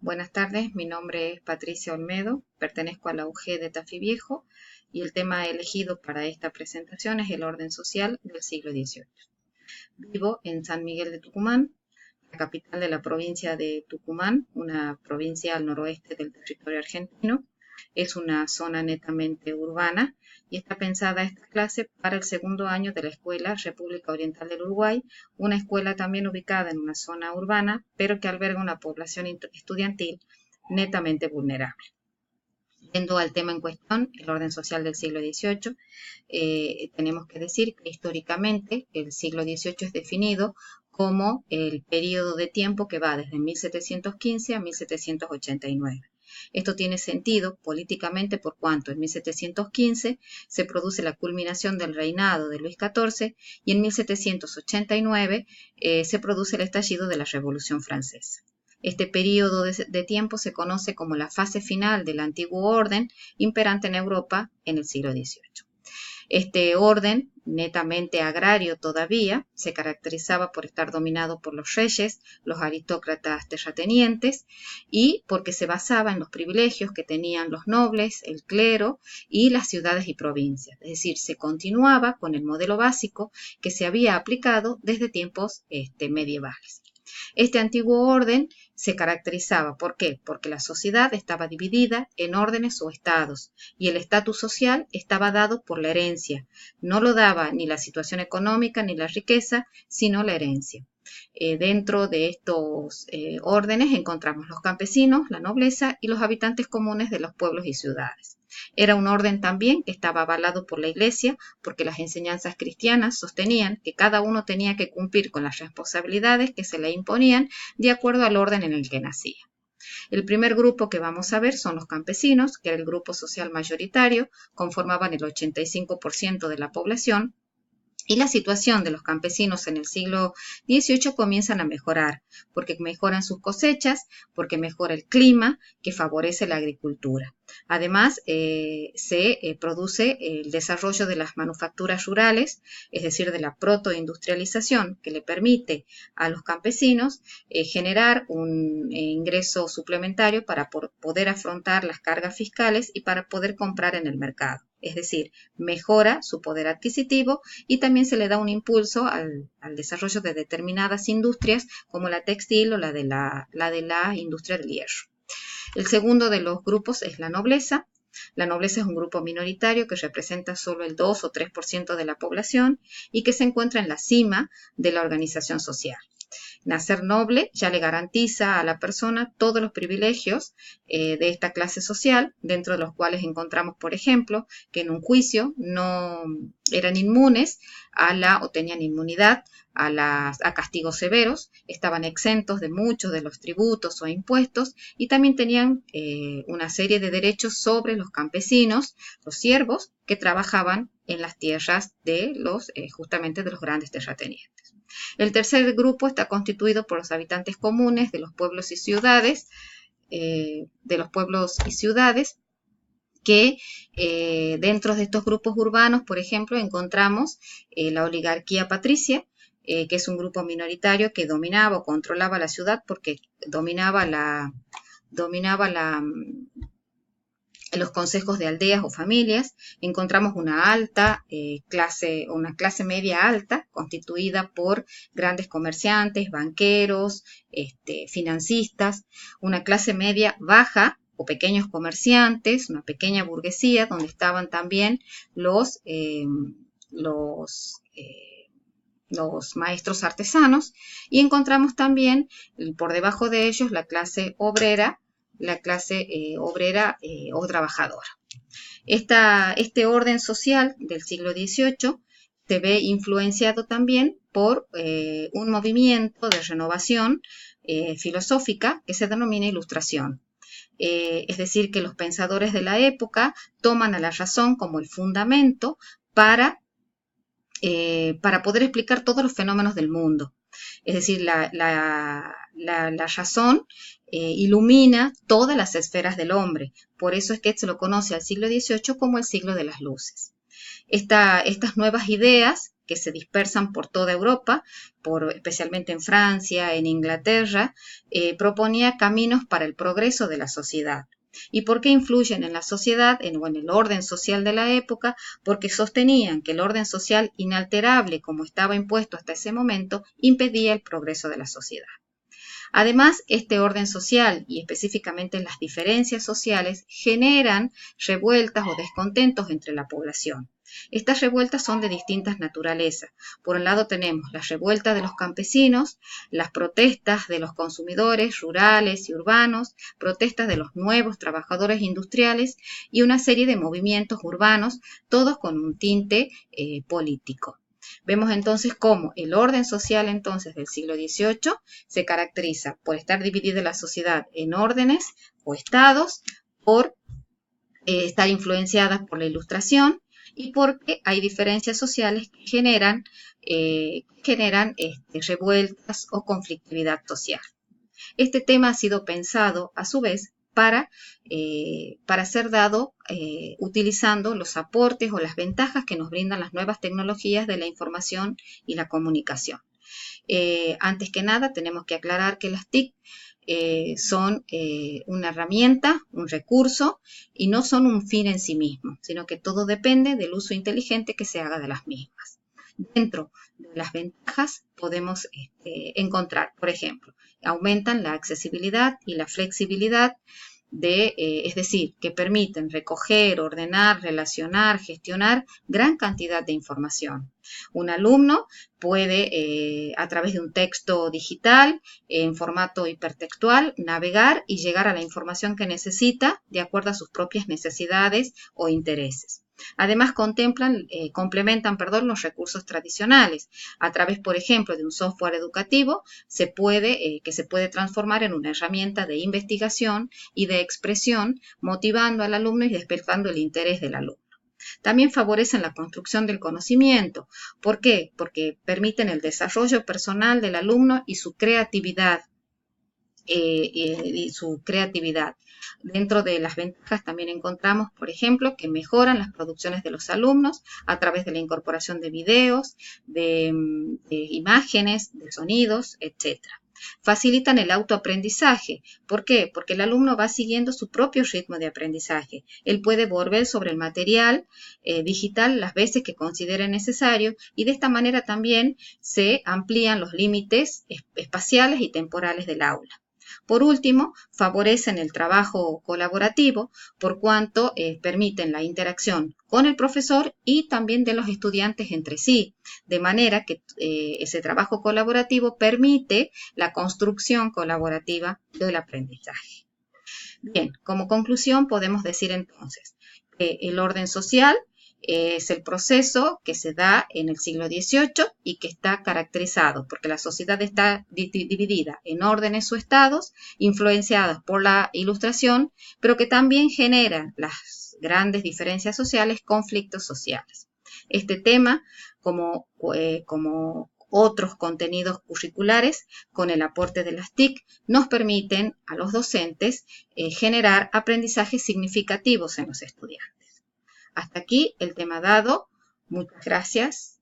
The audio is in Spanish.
Buenas tardes, mi nombre es Patricia Olmedo, pertenezco a la UG de Tafí Viejo y el tema elegido para esta presentación es el orden social del siglo XVIII. Vivo en San Miguel de Tucumán, la capital de la provincia de Tucumán, una provincia al noroeste del territorio argentino. Es una zona netamente urbana y está pensada esta clase para el segundo año de la Escuela República Oriental del Uruguay, una escuela también ubicada en una zona urbana, pero que alberga una población estudiantil netamente vulnerable. Yendo al tema en cuestión, el orden social del siglo XVIII, tenemos que decir que históricamente el siglo XVIII es definido como el periodo de tiempo que va desde 1715 a 1789. Esto tiene sentido políticamente por cuanto en 1715 se produce la culminación del reinado de Luis XIV y en 1789 se produce el estallido de la Revolución Francesa. Este periodo de tiempo se conoce como la fase final del antiguo orden imperante en Europa en el siglo XVIII. Este orden, netamente agrario todavía, se caracterizaba por estar dominado por los reyes, los aristócratas terratenientes y porque se basaba en los privilegios que tenían los nobles, el clero y las ciudades y provincias. Es decir, se continuaba con el modelo básico que se había aplicado desde tiempos medievales. Este antiguo orden se caracterizaba, ¿por qué? Porque la sociedad estaba dividida en órdenes o estados y el estatus social estaba dado por la herencia. No lo daba ni la situación económica ni la riqueza, sino la herencia. Dentro de estos órdenes encontramos los campesinos, la nobleza y los habitantes comunes de los pueblos y ciudades. Era un orden también que estaba avalado por la Iglesia, porque las enseñanzas cristianas sostenían que cada uno tenía que cumplir con las responsabilidades que se le imponían de acuerdo al orden en el que nacía. El primer grupo que vamos a ver son los campesinos, que era el grupo social mayoritario, conformaban el 85% de la población, y la situación de los campesinos en el siglo XVIII comienzan a mejorar, porque mejoran sus cosechas, porque mejora el clima que favorece la agricultura. Además, se produce el desarrollo de las manufacturas rurales, es decir, de la protoindustrialización, que le permite a los campesinos generar un ingreso suplementario para poder afrontar las cargas fiscales y para poder comprar en el mercado. Es decir, mejora su poder adquisitivo y también se le da un impulso al desarrollo de determinadas industrias como la textil o la de la industria del hierro. El segundo de los grupos es la nobleza. La nobleza es un grupo minoritario que representa solo el 2 o 3% de la población y que se encuentra en la cima de la organización social. Nacer noble ya le garantiza a la persona todos los privilegios de esta clase social, dentro de los cuales encontramos, por ejemplo, que en un juicio no eran inmunes o tenían inmunidad a castigos severos, estaban exentos de muchos de los tributos o impuestos y también tenían una serie de derechos sobre los campesinos, los siervos, que trabajaban en las tierras de justamente de los grandes terratenientes. El tercer grupo está constituido por los habitantes comunes de los pueblos y ciudades, que dentro de estos grupos urbanos, por ejemplo, encontramos la oligarquía patricia, que es un grupo minoritario que dominaba o controlaba la ciudad porque dominaba los consejos de aldeas o familias. Encontramos una clase media alta, constituida por grandes comerciantes, banqueros, financistas, una clase media baja o pequeños comerciantes, una pequeña burguesía, donde estaban también los maestros artesanos, y encontramos también por debajo de ellos la clase obrera o trabajadora. Este orden social del siglo XVIII se ve influenciado también por un movimiento de renovación filosófica que se denomina Ilustración. Es decir, que los pensadores de la época toman a la razón como el fundamento para poder explicar todos los fenómenos del mundo. Es decir, la razón ilumina todas las esferas del hombre. Por eso es que se lo conoce al siglo XVIII como el siglo de las luces. Estas nuevas ideas que se dispersan por toda Europa, especialmente en Francia, en Inglaterra, proponía caminos para el progreso de la sociedad. ¿Y por qué influyen en la sociedad, en el orden social de la época? Porque sostenían que el orden social inalterable, como estaba impuesto hasta ese momento, impedía el progreso de la sociedad. Además, este orden social y específicamente las diferencias sociales generan revueltas o descontentos entre la población. Estas revueltas son de distintas naturalezas. Por un lado tenemos la revuelta de los campesinos, las protestas de los consumidores rurales y urbanos, protestas de los nuevos trabajadores industriales y una serie de movimientos urbanos, todos con un tinte político. Vemos entonces cómo el orden social entonces del siglo XVIII se caracteriza por estar dividida la sociedad en órdenes o estados, por estar influenciadas por la Ilustración y porque hay diferencias sociales que generan revueltas o conflictividad social. Este tema ha sido pensado a su vez para ser dado utilizando los aportes o las ventajas que nos brindan las nuevas tecnologías de la información y la comunicación. Antes que nada, tenemos que aclarar que las TIC son una herramienta, un recurso, y no son un fin en sí mismo, sino que todo depende del uso inteligente que se haga de las mismas. Dentro de las ventajas podemos encontrar, por ejemplo, aumentan la accesibilidad y la flexibilidad es decir, que permiten recoger, ordenar, relacionar, gestionar gran cantidad de información. Un alumno puede, a través de un texto digital, en formato hipertextual, navegar y llegar a la información que necesita de acuerdo a sus propias necesidades o intereses. Además, complementan los recursos tradicionales. A través, por ejemplo, de un software educativo, que se puede transformar en una herramienta de investigación y de expresión, motivando al alumno y despertando el interés del alumno. También favorecen la construcción del conocimiento. ¿Por qué? Porque permiten el desarrollo personal del alumno y su creatividad. Dentro de las ventajas también encontramos, por ejemplo, que mejoran las producciones de los alumnos a través de la incorporación de videos, de imágenes, de sonidos, etc. Facilitan el autoaprendizaje. ¿Por qué? Porque el alumno va siguiendo su propio ritmo de aprendizaje. Él puede volver sobre el material digital las veces que considere necesario y de esta manera también se amplían los límites espaciales y temporales del aula. Por último, favorecen el trabajo colaborativo por cuanto permiten la interacción con el profesor y también de los estudiantes entre sí, de manera que ese trabajo colaborativo permite la construcción colaborativa del aprendizaje. Bien, como conclusión podemos decir entonces que el orden social es el proceso que se da en el siglo XVIII y que está caracterizado porque la sociedad está dividida en órdenes o estados influenciadas por la Ilustración, pero que también genera las grandes diferencias sociales, conflictos sociales. Este tema, como otros contenidos curriculares, con el aporte de las TIC, nos permiten a los docentes generar aprendizajes significativos en los estudiantes. Hasta aquí el tema dado. Muchas gracias.